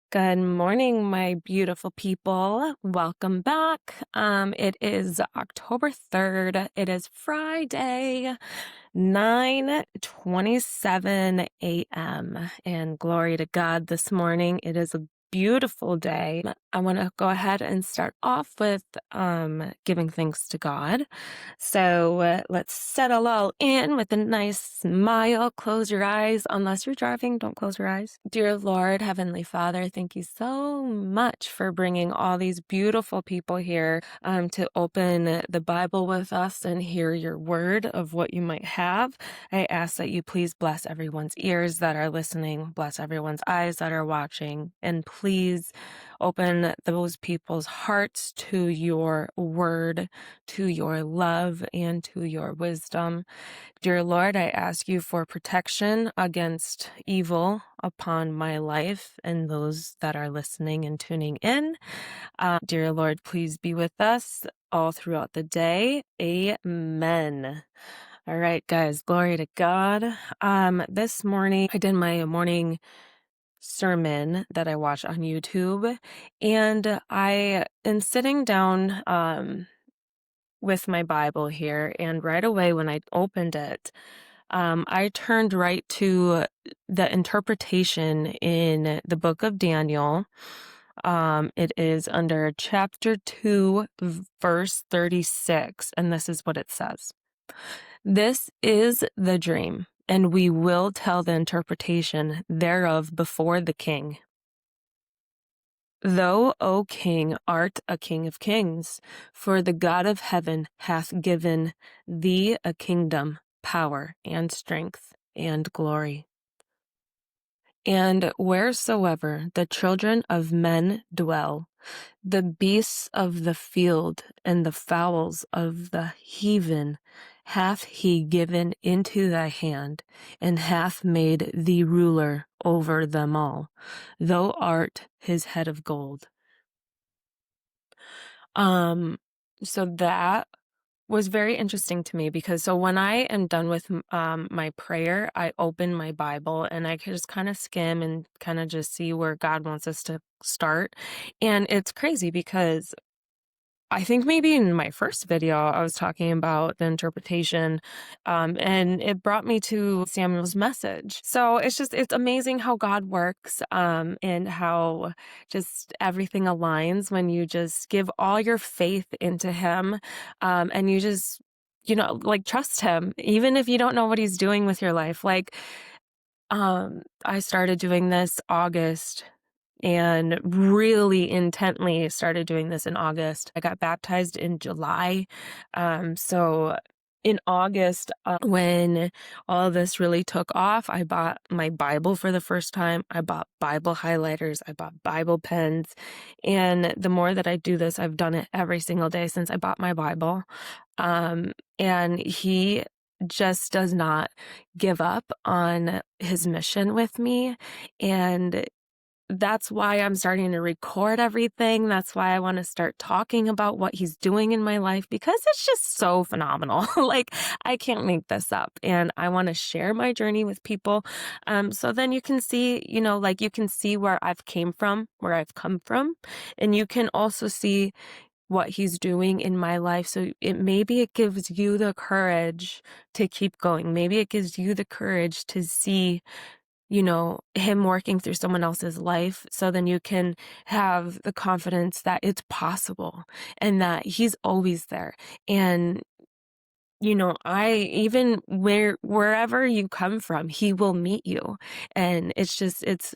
Good morning, my beautiful people. Welcome back. It is October 3rd. It is Friday, 9:27 a.m. And glory to God this morning. It is a beautiful day. I want to go ahead and start off with giving thanks to God. So let's settle all in with a nice smile. Close your eyes. Unless you're driving, don't close your eyes. Dear Lord, Heavenly Father, thank you so much for bringing all these beautiful people here to open the Bible with us and hear your word of what you might have. I ask that you please bless everyone's ears that are listening, bless everyone's eyes that are watching, and please open those people's hearts to your word, to your love, and to your wisdom. Dear Lord, I ask you for protection against evil upon my life and those that are listening and tuning in. Dear Lord, please be with us all throughout the day. Amen. All right, guys, glory to God. This morning I did my morning sermon that I watched on YouTube, and I am sitting down with my Bible here, and right away when I opened it, I turned right to the interpretation in the book of Daniel. It is under chapter 2, verse 36, and this is what it says. This is the dream, and we will tell the interpretation thereof before the king. Thou, O king, art a king of kings, for the God of heaven hath given thee a kingdom, power, and strength, and glory. And wheresoever the children of men dwell, the beasts of the field and the fowls of the heaven hath he given into thy hand, and hath made thee ruler over them all. Thou art his head of gold. So that was very interesting to me because when I am done with my prayer, I open my Bible and I can just kind of skim and kind of just see where God wants us to start. And it's crazy because I think maybe in my first video, I was talking about the interpretation, and it brought me to Samuel's message. So it's amazing how God works, and how just everything aligns when you just give all your faith into him, and you just, like trust him, even if you don't know what he's doing with your life. I started doing this August and really intently started doing this in August. I got baptized in July. So in August, when all this really took off, I bought my Bible for the first time. I bought Bible highlighters. I bought Bible pens. And the more that I do this, I've done it every single day since I bought my Bible. And he just does not give up on his mission with me. And that's why I'm starting to record everything. That's why I want to start talking about what he's doing in my life because it's just so phenomenal. Like, I can't make this up. And I want to share my journey with people. So then you can see, you can see where I've came from, where I've come from. And you can also see what he's doing in my life. So maybe it gives you the courage to keep going. Maybe it gives you the courage to see him working through someone else's life. So then you can have the confidence that it's possible and that he's always there. And, even wherever you come from, he will meet you. And it's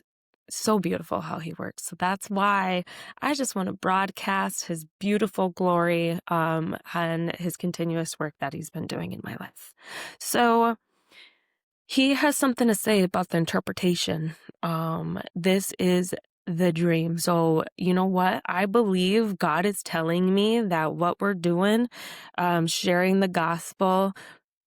so beautiful how he works. So that's why I just want to broadcast his beautiful glory, and his continuous work that he's been doing in my life. So he has something to say about the interpretation. This is the dream. So, you know what? I believe God is telling me that what we're doing, sharing the gospel,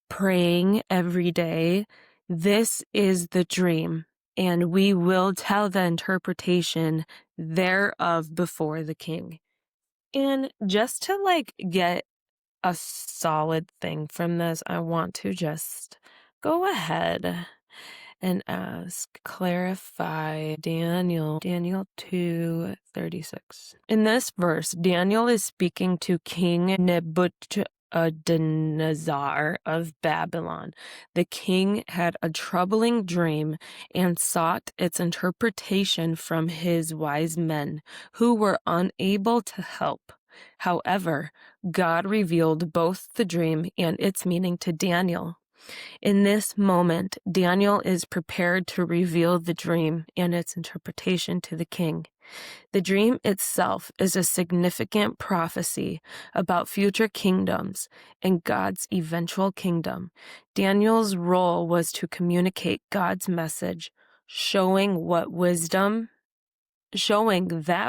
praying every day, this is the dream. And we will tell the interpretation thereof before the king. And just to get a solid thing from this, I want to just go ahead and ask, clarify Daniel 2:36. In this verse, Daniel is speaking to King Nebuchadnezzar of Babylon. The king had a troubling dream and sought its interpretation from his wise men, who were unable to help. However, God revealed both the dream and its meaning to Daniel. In this moment, Daniel is prepared to reveal the dream and its interpretation to the king. The dream itself is a significant prophecy about future kingdoms and God's eventual kingdom. Daniel's role was to communicate God's message, showing that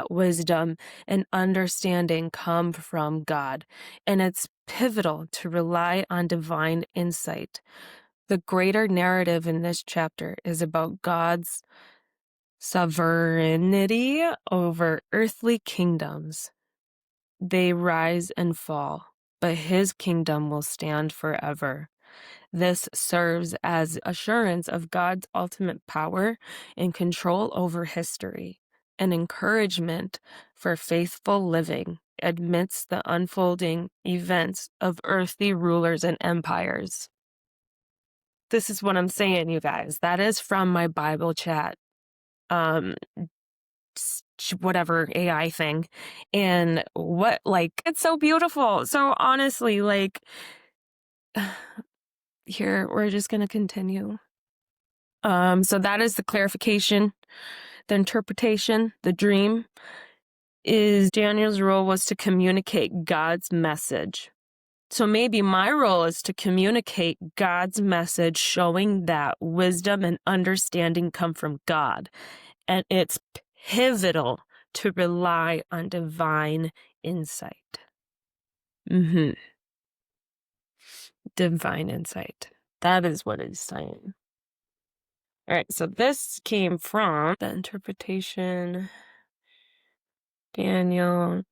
wisdom and understanding come from God, and it's pivotal to rely on divine insight. The greater narrative in this chapter is about God's sovereignty over earthly kingdoms. They rise and fall, but his kingdom will stand forever. This serves as assurance of God's ultimate power and control over history, an encouragement for faithful living amidst the unfolding events of earthly rulers and empires. This is what I'm saying, you guys. That is from my Bible chat, whatever AI thing. And it's so beautiful. So honestly, here, we're just going to continue. So that is the clarification, the interpretation, the dream is Daniel's role was to communicate God's message. So maybe my role is to communicate God's message, showing that wisdom and understanding come from God. And it's pivotal to rely on divine insight. Divine insight. That is what it's saying. All right, so this came from the interpretation, Daniel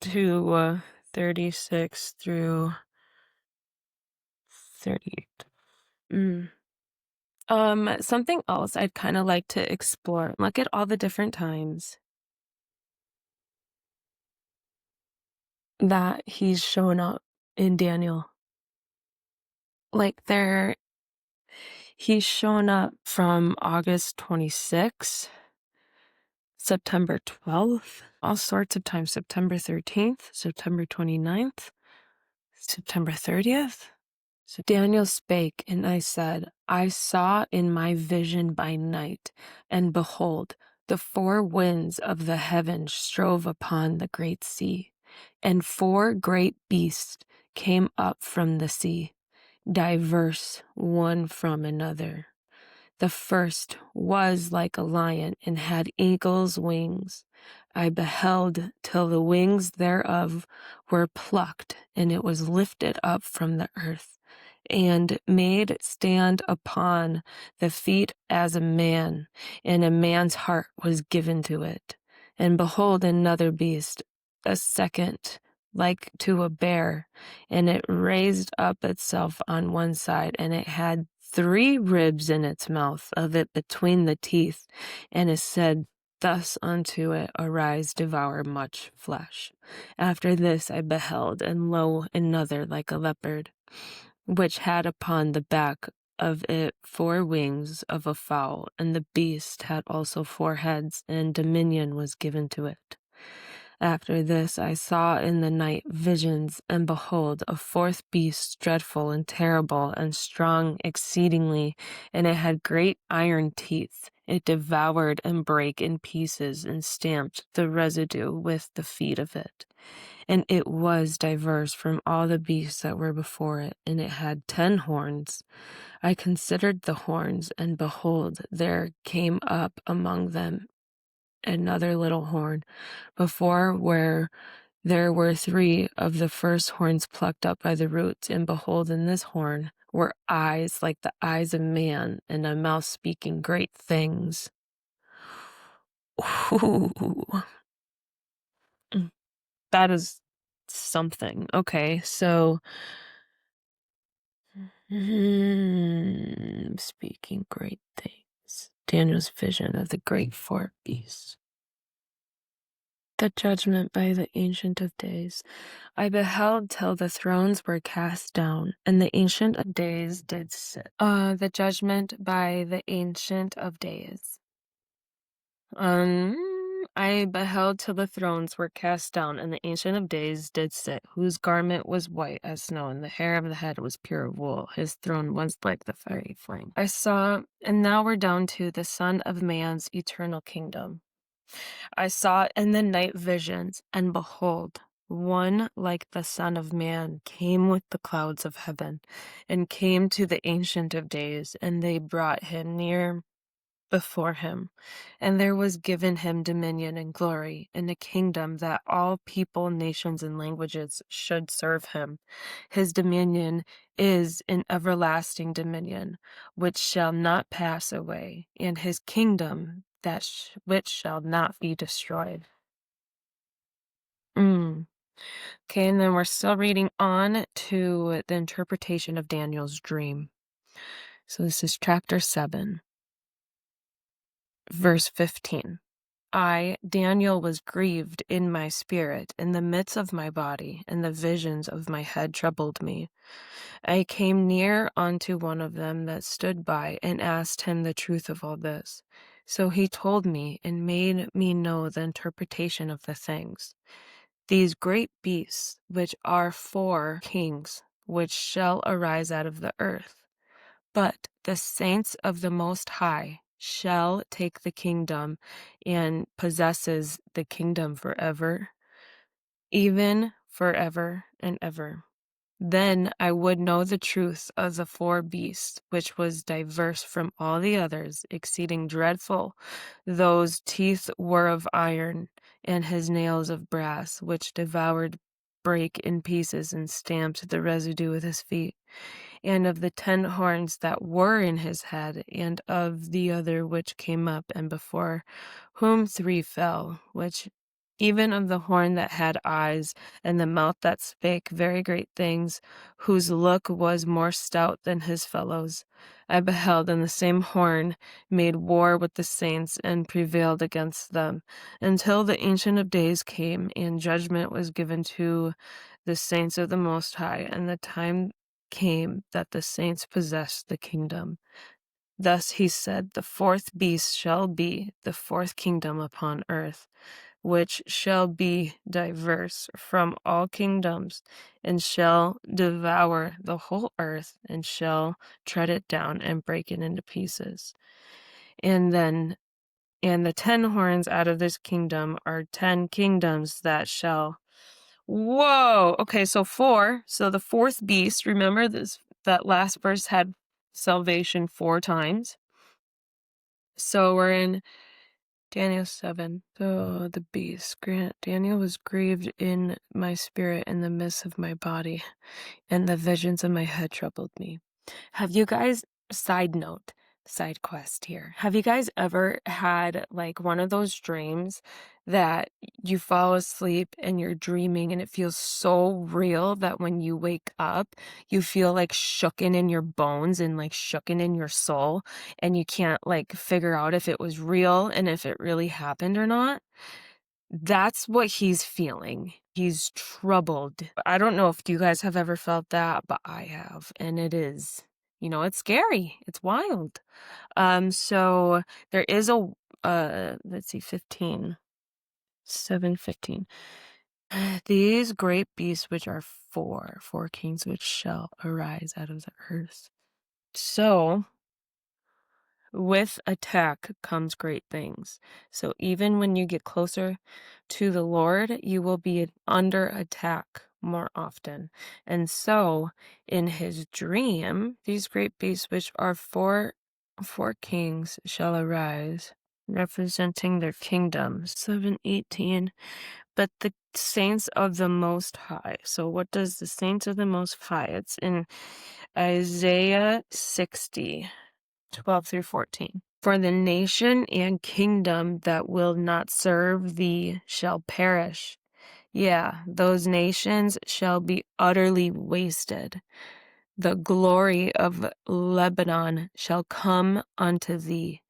2:36 through 38. Something else I'd kind of like to explore. Look at all the different times that he's shown up in Daniel. He's shown up from August 26th, September 12th, all sorts of times, September 13th, September 29th, September 30th. So Daniel spake, and I said, I saw in my vision by night, and behold, the four winds of the heavens strove upon the great sea, and four great beasts came up from the sea, diverse one from another. The first was like a lion and had eagle's wings. I beheld till the wings thereof were plucked, and it was lifted up from the earth, and made stand upon the feet as a man, and a man's heart was given to it. And behold, another beast, a second, like to a bear, and it raised up itself on one side, and it had 3 ribs in its mouth of it between the teeth, and it said thus unto it, Arise, devour much flesh. After this I beheld, and lo, another like a leopard, which had upon the back of it 4 wings of a fowl, and the beast had also 4 heads, and dominion was given to it. After this I saw in the night visions, and behold, a 4th beast, dreadful and terrible and strong exceedingly, and it had great iron teeth. It devoured and brake in pieces, and stamped the residue with the feet of it. And it was diverse from all the beasts that were before it, and it had 10 horns. I considered the horns, and behold, there came up among them another little horn, before where there were 3 of the first horns plucked up by the roots, and behold, in this horn were eyes like the eyes of man, and a mouth speaking great things. Ooh, that is something. Okay, so Speaking great things. Daniel's vision of the great four beasts. The judgment by the Ancient of Days. I beheld till the thrones were cast down, and the Ancient of Days did sit. The judgment by the Ancient of Days. I beheld till the thrones were cast down, and the Ancient of Days did sit, whose garment was white as snow, and the hair of the head was pure wool. His throne was like the fiery flame. I saw, and now we're down to the Son of Man's eternal kingdom. I saw in the night visions, and behold, one like the Son of Man came with the clouds of heaven, and came to the Ancient of Days, and they brought him near before him. And there was given him dominion and glory, and a kingdom that all people, nations, and languages should serve him. His dominion is an everlasting dominion, which shall not pass away, and his kingdom which shall not be destroyed. Okay, and then we're still reading on to the interpretation of Daniel's dream. So this is chapter 7, verse 15. I, Daniel, was grieved in my spirit, in the midst of my body, and the visions of my head troubled me. I came near unto one of them that stood by, and asked him the truth of all this. So he told me, and made me know the interpretation of the things. These great beasts, which are four kings, which shall arise out of the earth. But the saints of the Most High shall take the kingdom, and possesses the kingdom forever, even forever and ever. Then I would know the truth of the four beasts, which was diverse from all the others, exceeding dreadful. Those teeth were of iron, and his nails of brass, which devoured, brake in pieces, and stamped the residue with his feet. And of the 10 horns that were in his head, and of the other which came up, and before whom 3 fell, which even of the horn that had eyes, and the mouth that spake very great things, whose look was more stout than his fellows. I beheld, and the same horn made war with the saints, and prevailed against them, until the Ancient of Days came, and judgment was given to the saints of the Most High, and the time came that the saints possessed the kingdom. Thus he said, the 4th beast shall be the 4th kingdom upon earth, which shall be diverse from all kingdoms, and shall devour the whole earth, and shall tread it down, and break it into pieces. And the 10 horns out of this kingdom are 10 kingdoms that shall... Whoa! Okay, so 4. So the 4th beast, remember that last verse had salvation 4 times. So we're in Daniel 7. So the beast, Daniel was grieved in my spirit, in the midst of my body, and the visions of my head troubled me. Have you guys, side quest here, have you guys ever had like one of those dreams that you fall asleep and you're dreaming and it feels so real that when you wake up you feel like shooken in your bones and like shooken in your soul, and you can't like figure out if it was real and if it really happened or not? That's what he's feeling. He's troubled. I don't know if you guys have ever felt that, but I have, and it is, it's scary. It's wild. So there is a let's see, 15. 7:15. These great beasts, which are four kings, which shall arise out of the earth. So with attack comes great things. So even when you get closer to the Lord, you will be under attack more often. And so in his dream, these great beasts, which are four kings, shall arise, representing their kingdoms. 7:18. But the saints of the Most High. So what does the saints of the Most High? It's in Isaiah 60. 12 through 14. For the nation and kingdom that will not serve thee shall perish. Yeah, those nations shall be utterly wasted. The glory of Lebanon shall come unto thee,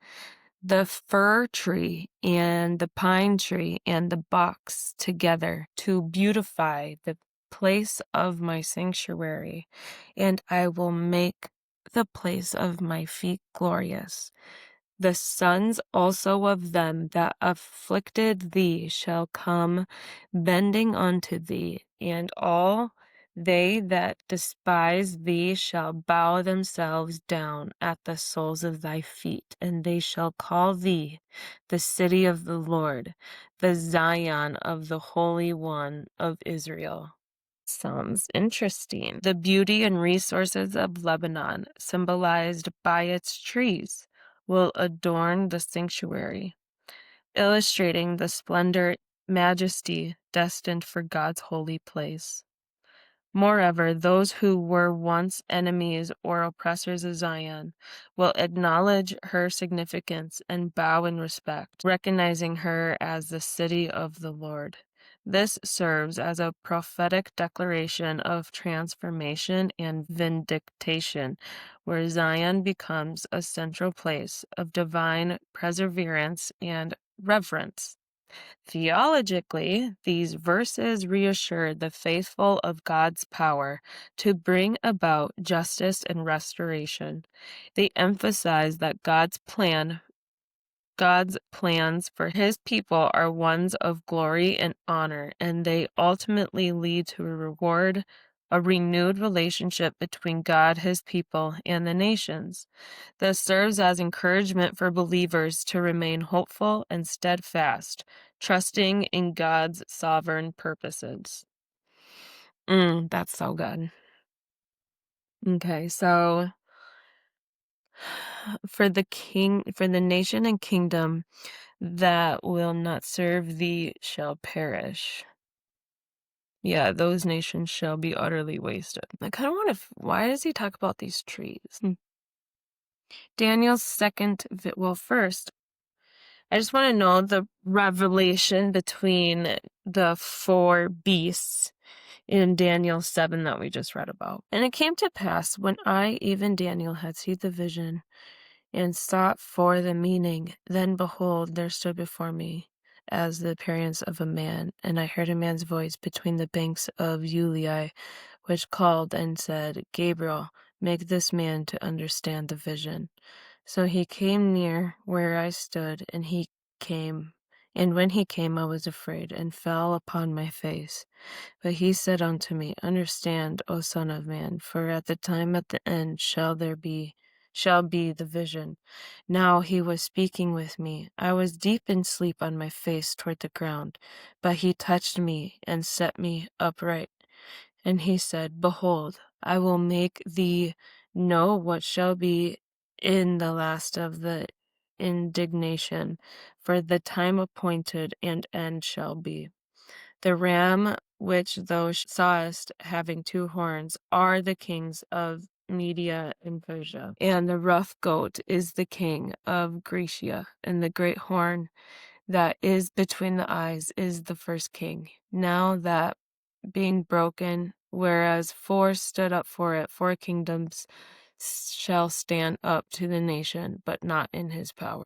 the fir tree and the pine tree and the box together to beautify the place of my sanctuary, and I will make the place of my feet glorious. The sons also of them that afflicted thee shall come bending unto thee, and all they that despise thee shall bow themselves down at the soles of thy feet, and they shall call thee the city of the Lord, the Zion of the Holy One of Israel. Sounds interesting. The beauty and resources of Lebanon, symbolized by its trees, will adorn the sanctuary, illustrating the splendor, majesty destined for God's holy place. Moreover, those who were once enemies or oppressors of Zion will acknowledge her significance and bow in respect, recognizing her as the city of the Lord. This serves as a prophetic declaration of transformation and vindication, where Zion becomes a central place of divine perseverance and reverence. Theologically, these verses reassure the faithful of God's power to bring about justice and restoration. They emphasize that God's plans for his people are ones of glory and honor, and they ultimately lead to a renewed relationship between God, his people, and the nations. This serves as encouragement for believers to remain hopeful and steadfast, trusting in God's sovereign purposes. That's so good. Okay, so for the nation and kingdom that will not serve thee shall perish. Yeah, those nations shall be utterly wasted. I kind of want to, why does he talk about these trees? Daniel's first, I just want to know the revelation between the four beasts in Daniel 7 that we just read about. And it came to pass when I, even Daniel, had seen the vision and sought for the meaning, then behold, there stood before me as the appearance of a man, and I heard a man's voice between the banks of Ulai, which called and said, Gabriel, make this man to understand the vision. So he came near where I stood, and when he came, I was afraid, and fell upon my face. But he said unto me, Understand, O Son of Man, for at the end shall be the vision. Now he was speaking with me. I was deep in sleep on my face toward the ground, but he touched me and set me upright. And he said, Behold, I will make thee know what shall be in the last of the indignation, for the time appointed and end shall be. The ram which thou sawest having two horns are the kings of Media and Persia, and the rough goat is the king of Grecia, and the great horn that is between the eyes is the first king. Now that being broken, whereas four stood up for it, four kingdoms shall stand up to the nation, but not in his power.